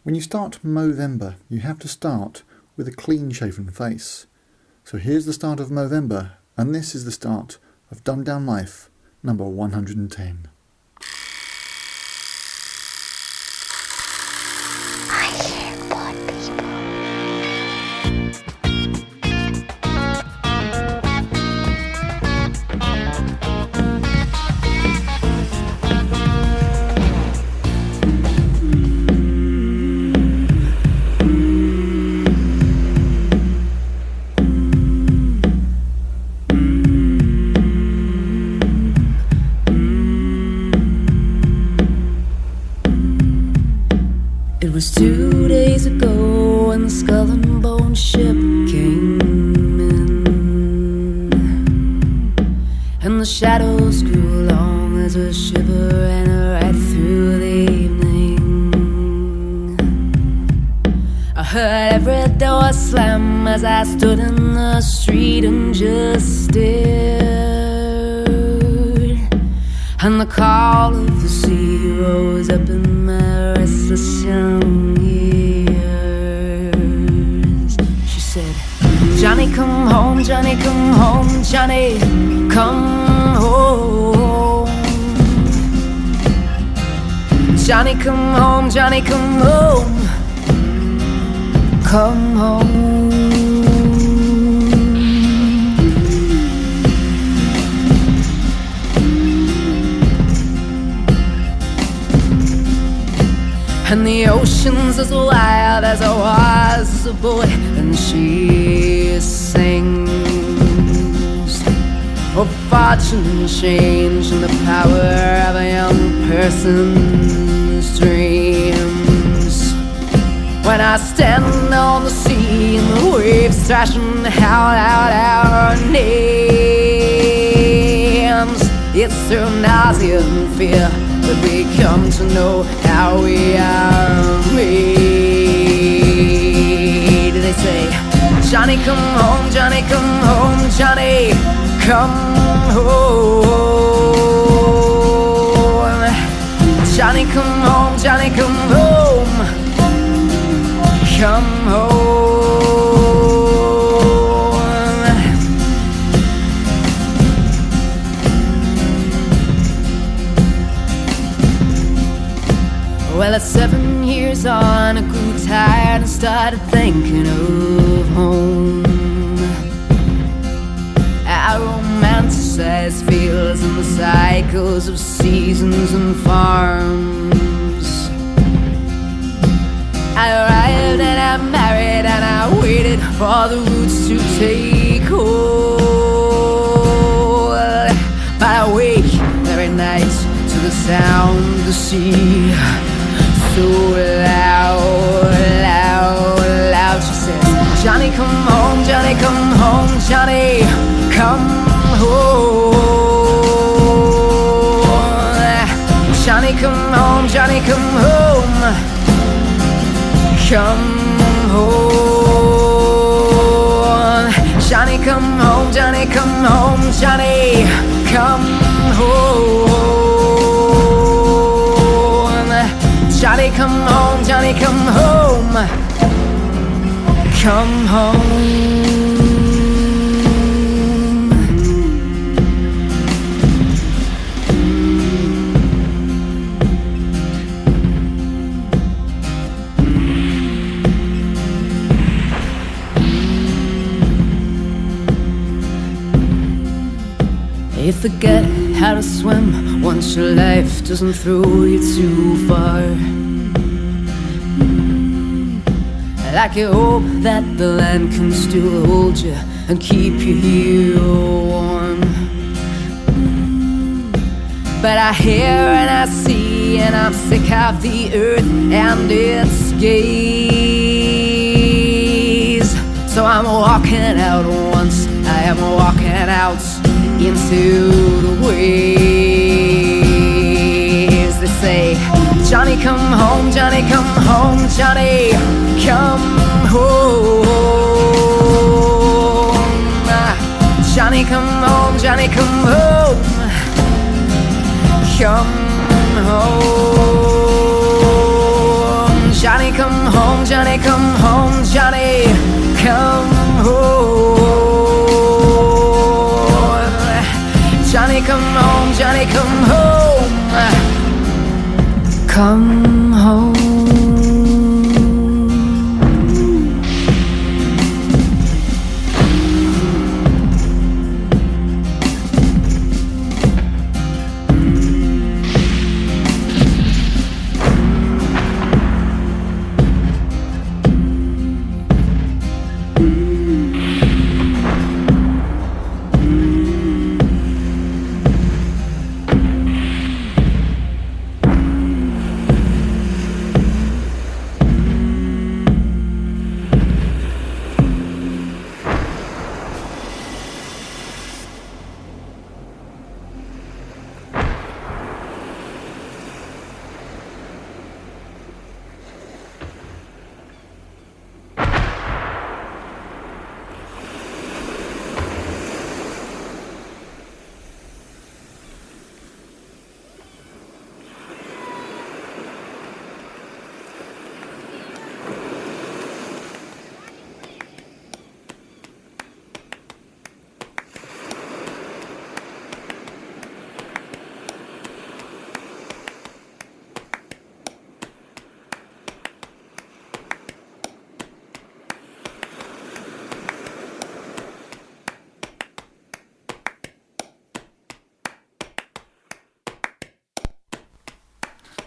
When you start Movember, you have to start with a clean-shaven face. So here's the start of Movember, and this is the start of Dumbed Down Life, number 110. It was 2 days ago when the Skull and Bone ship came in, and the shadows grew long as a shiver ran right through the evening. I heard every door slam as I stood in the street and just stared, and the call of the sea rose up in my restless young ears. She said, Johnny, come home, Johnny, come home, Johnny, come home. Johnny, come home, Johnny, come home, come home. And the ocean's as wild as I was as a boy, and she sings of fortune and change and the power of a young person's dreams. When I stand on the sea and the waves thrash and howl out our names, it's through nausea and fear that we come to know how we are made. They say, Johnny, come home, Johnny, come home, Johnny, come home. Johnny, come home, Johnny, come home, come home. Well, at 7 years on, I grew tired and started thinking of home. I romanticized fields and the cycles of seasons and farms. I arrived and I married and I waited for the roots to take hold. But I wake every night to the sound of the sea, so loud, loud, loud. She says, Johnny, come home, Johnny, come home, Johnny, come home. Johnny, come home, Johnny, come home, come home. Johnny, come home, Johnny, come home, Johnny, come home. Johnny, come home, Johnny, come home, come home. You forget how to swim once your life doesn't throw you too far. Like you hope that the land can still hold you and keep you here warm. But I hear and I see and I'm sick of the earth and its gaze. So I'm walking out once, I am walking out into the waves. They say, Johnny, come home, Johnny, come home, Johnny, come home. Johnny, come home, Johnny, come home, come home. Johnny, Johnny, come home, Johnny, come home, Johnny, come home. Johnny, come home, Johnny, come home, come home.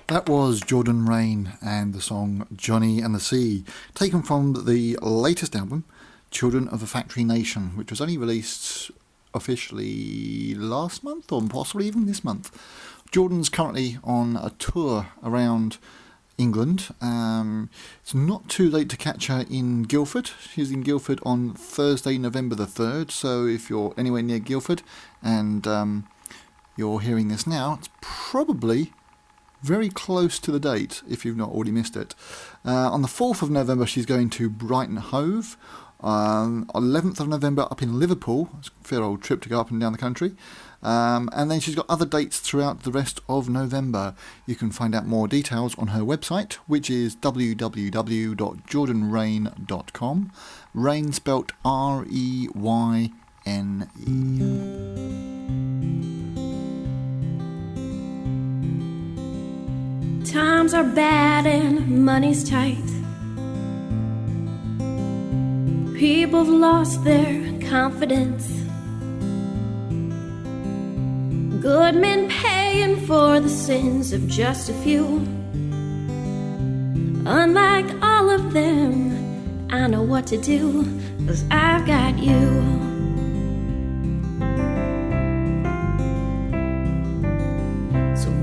That was Jordan Reyne and the song Johnny and the Sea, taken from the latest album, Children of a Factory Nation, which was only released officially last month or possibly even this month. Jordan's currently on a tour around England. It's not too late to catch her in Guildford. She's in Guildford on Thursday, November the 3rd, so if you're anywhere near Guildford and you're hearing this now, it's probably very close to the date, if you've not already missed it. On the 4th of November, she's going to Brighton Hove. 11th of November, up in Liverpool. It's a fair old trip to go up and down the country. And then she's got other dates throughout the rest of November. You can find out more details on her website, which is www.jordanreyne.com. Reyne spelt Reyne. Times are bad and money's tight. People have lost their confidence. Good men paying for the sins of just a few. Unlike all of them, I know what to do, 'cause I've got you.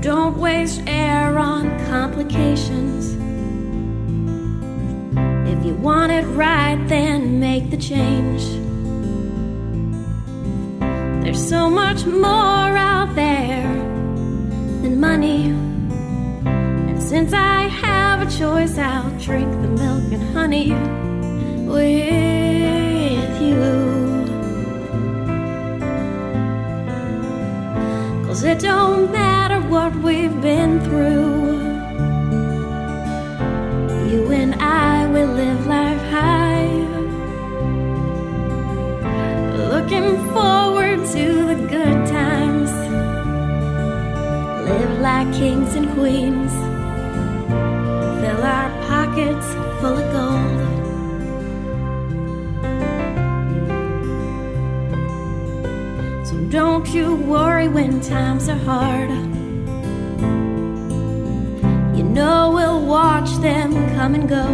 Don't waste air on complications. If you want it right, then make the change. There's so much more out there than money. And since I have a choice, I'll drink the milk and honey with you. 'Cause it don't matter what we've been through, you and I will live life high, looking forward to the good times, live like kings and queens, fill our pockets full of gold. So don't you worry when times are hard. You know we'll watch them come and go.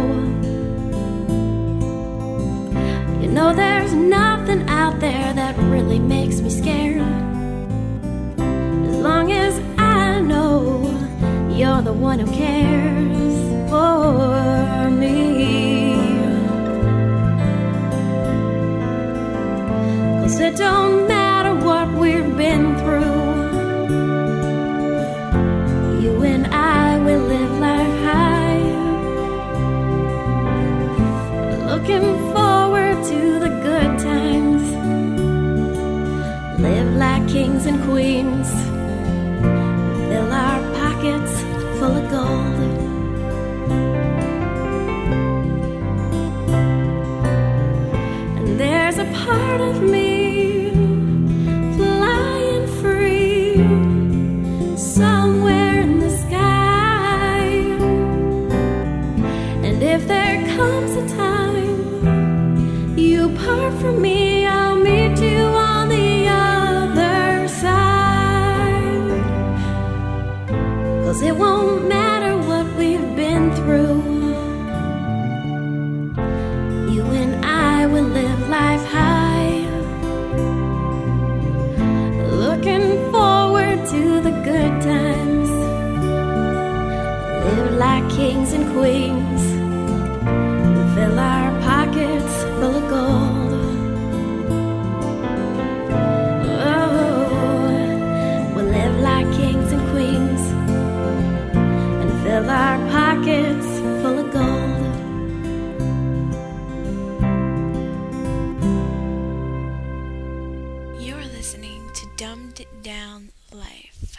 You know there's nothing out there that really makes me scared, as long as I know you're the one who cares for me. 'Cause it don't matter what we've been through, you and I will live life high, looking forward to the good times, live like kings and queens, fill our pockets full of gold. part of me flying free somewhere in the sky. And if there comes a time you part from me, I'll meet you on the other side. 'Cause it won't matter what we've been through, you and I will live life high, looking forward to the good times, live like kings and queens, fill our pockets full of gold. Oh, we'll live like kings and queens and fill our pockets full of gold. You're listening to Dumbed Down Life.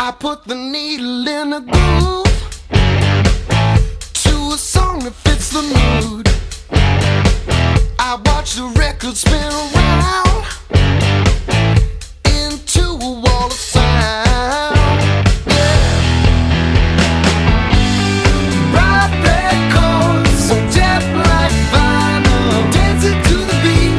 I put the needle in a groove to a song that fits the mood. I watch the record spin around into a wall of sound. Yeah. Bright red chords, so jet black vinyl, dancing to the beat.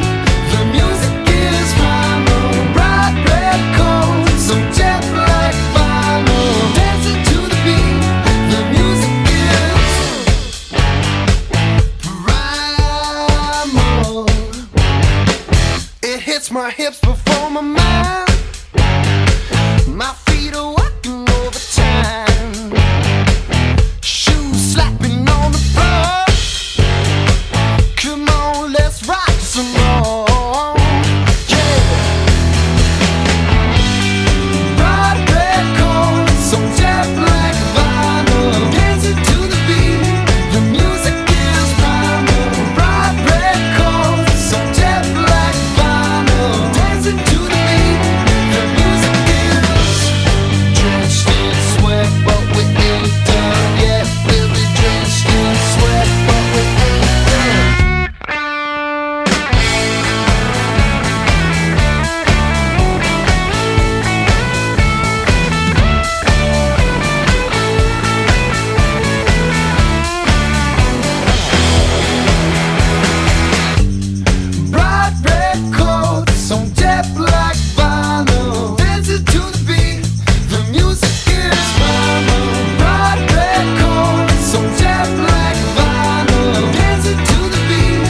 The music is primal. Bright red chords, so jet black vinyl, dancing to the beat. The music is primal. It hits my hips before my mind. My feet are walking over time. Shoes slapping on the floor. Come on, let's rock some more. Yeah. Bright red chords, some jet black vinyl, dancing to the beat. The music is primal. Bright red chords, some jet black vinyl, dancing to the beat. The music is drenched in sweat, but we ain't done yet. We'll be drenched in sweat, but we ain't done. Bright red chords, some jet black vinyl, dancing to the beat. The music is primal. Bright red chords, some jet black vinyl, dancing to the beat.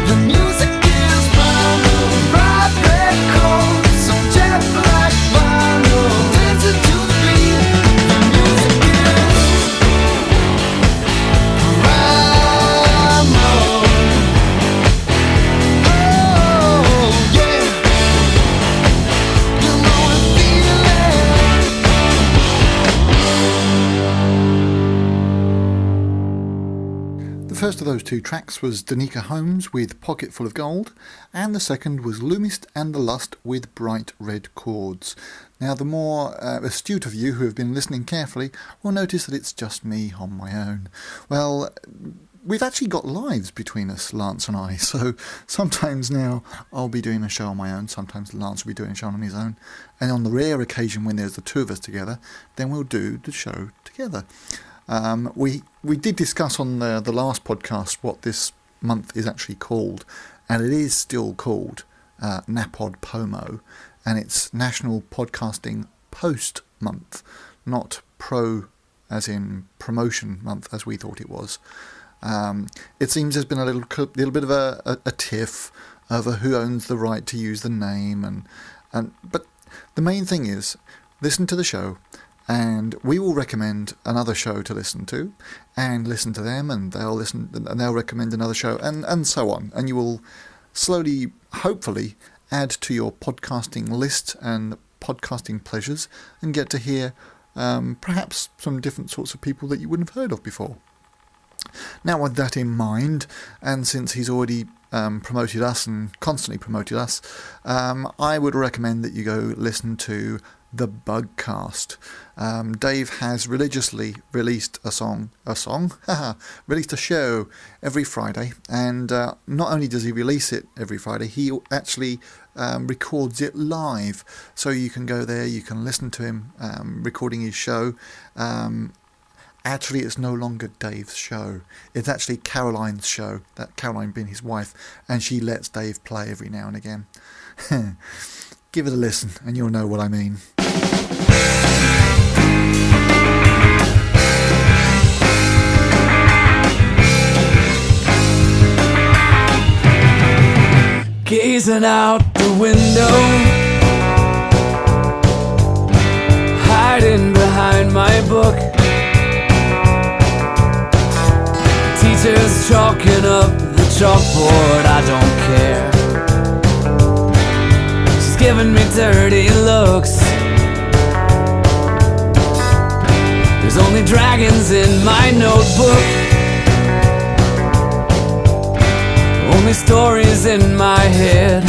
The music is primal. Bright red chords, some jet black vinyl, dancing to the beat. The music is primal. Oh, yeah. You know I feel it. The first of those two tracks was Danika Holmes with Pocket Full of Gold, and the second was Loomis and the Lust with Bright Red Chords. Now, the more astute of you who have been listening carefully will notice that it's just me on my own. Well, we've actually got lives between us, Lance and I, so sometimes now I'll be doing a show on my own, sometimes Lance will be doing a show on his own, and on the rare occasion when there's the two of us together, then we'll do the show together. We did discuss on the last podcast what this month is actually called, and it is still called NAPOD POMO, and it's National Podcasting Post Month, not pro as in promotion month as we thought it was. It seems there's been a little bit of a tiff over who owns the right to use the name, but the main thing is listen to the show, and we will recommend another show to listen to, and listen to them, and they'll recommend another show, and so on, and you will slowly, hopefully, add to your podcasting list and podcasting pleasures, and get to hear perhaps some different sorts of people that you wouldn't have heard of before. Now, with that in mind, and since he's already promoted us and constantly promoted us, I would recommend that you go listen to the Bugcast. Dave has religiously released released a show every Friday, and not only does he release it every Friday, he actually records it live, so you can go there, you can listen to him recording his show. Actually, it's no longer Dave's show. It's actually Caroline's show, that Caroline being his wife, and she lets Dave play every now and again. Give it a listen and you'll know what I mean. Gazing out the window, hiding behind my book. Teacher's chalking up the chalkboard, I don't care. She's giving me dirty looks. There's only dragons in my notebook, only stories in my head.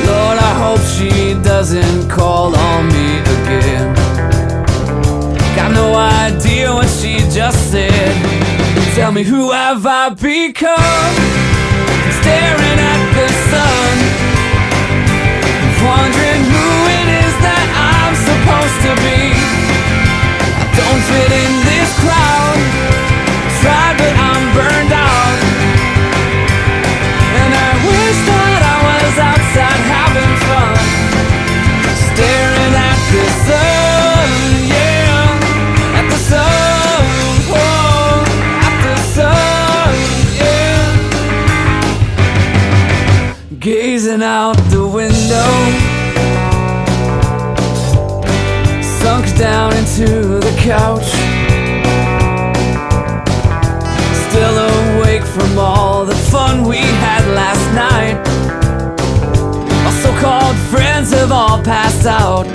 Lord, I hope she doesn't call on me again. Got no idea what she just said. Tell me, who have I become? Staring at the sun, wondering who it is that I'm supposed to be. I don't fit in this crowd, tried but I'm burned out. And I wish that I was outside having fun, staring at the sun, yeah, at the sun, oh, at the sun, yeah. Gazing out the window, sunk down into the couch, still awake from all the fun we had last night. Our so-called friends have all passed out,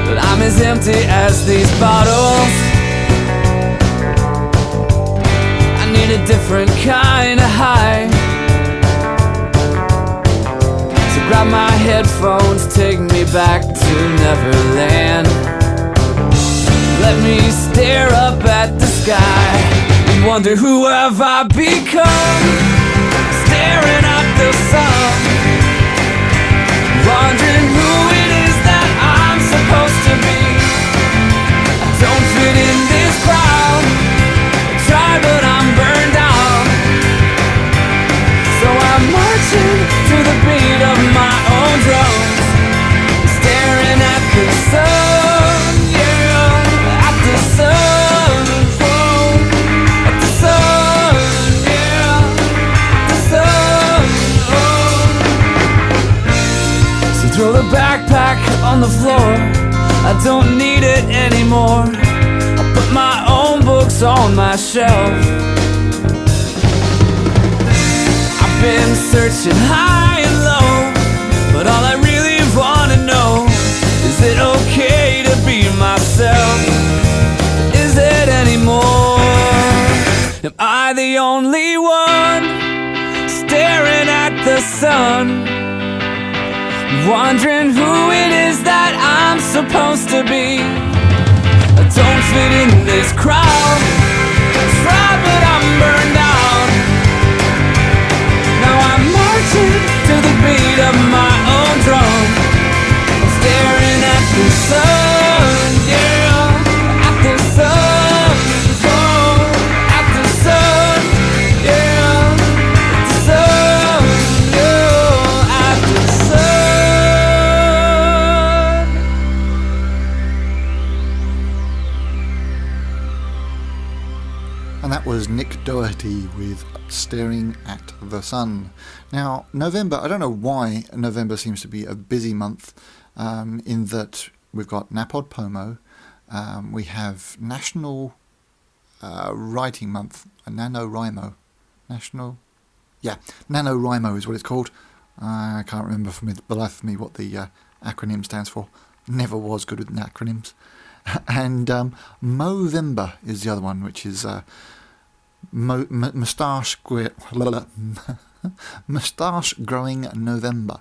but I'm as empty as these bottles. I need a different kind of high. So grab my headphones, take me back to Neverland. Let me stare up at the sky and wonder, who have I become? Staring at the sun, wondering who it is that I'm supposed to be. I don't fit in this crowd, I try but I'm burned out. So I'm marching to the beat of my own drums, staring at the sun. Throw the backpack on the floor, I don't need it anymore. I'll put my own books on my shelf. I've been searching high and low, but all I really wanna know, is it okay to be myself? Is it anymore? Am I the only one staring at the sun, wondering who it is that I'm supposed to be? I don't fit in this crowd, try but I'm burned out. Now I'm marching to the beat of my own drum, staring at the sun, yeah, at the sun, oh, at the sun, yeah, at the sun, yeah, at the sun. And that was Nick Daugherty with Staring at the Sun. Now, November, I don't know why November seems to be a busy month, in that we've got Napod Pomo, we have National Writing Month, NaNoWriMo. NaNoWriMo is what it's called. I can't remember for the life of me what the acronym stands for. Never was good with acronyms. And Movember is the other one, which is moustache growing November.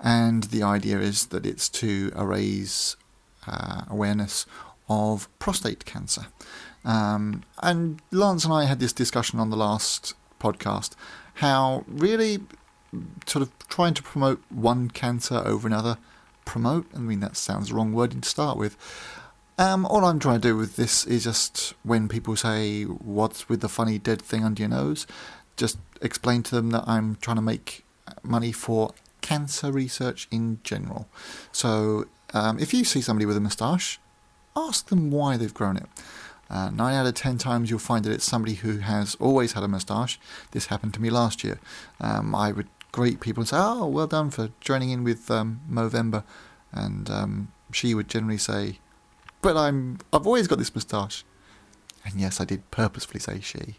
And the idea is that it's to raise awareness of prostate cancer. And Lance and I had this discussion on the last podcast, how really sort of trying to promote one cancer over another, I mean that sounds the wrong wording to start with. All I'm trying to do with this is just when people say, what's with the funny dead thing under your nose, just explain to them that I'm trying to make money for cancer research in general. So if you see somebody with a moustache, ask them why they've grown it. 9 out of 10 times you'll find that it's somebody who has always had a moustache. This happened to me last year. I would greet people and say, oh, well done for joining in with Movember. And she would generally say, but I've always got this moustache. And yes, I did purposefully say she.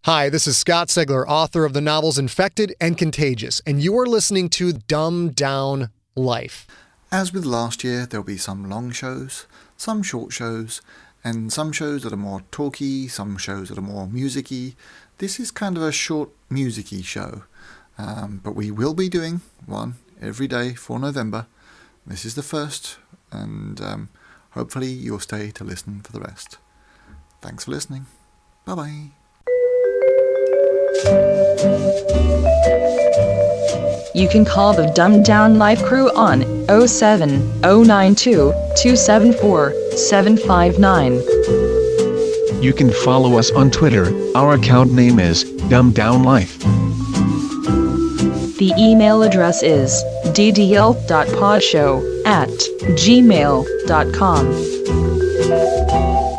Hi, this is Scott Sigler, author of the novels Infected and Contagious, and you are listening to Dumbed Down Life. As with last year, there'll be some long shows, some short shows, and some shows that are more talky, some shows that are more musicy. This is kind of a short musicy show, but we will be doing one every day for November. This is the first, and hopefully you'll stay to listen for the rest. Thanks for listening. Bye-bye. You can call the Dumbed Down Life crew on 07092 274 759. You can follow us on Twitter. Our account name is Dumbed Down Life. The email address is ddl.podshow@gmail.com.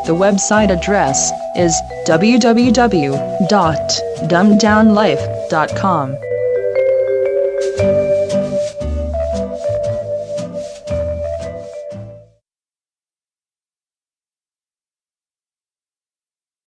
The website address is www.dumbeddownlife.com.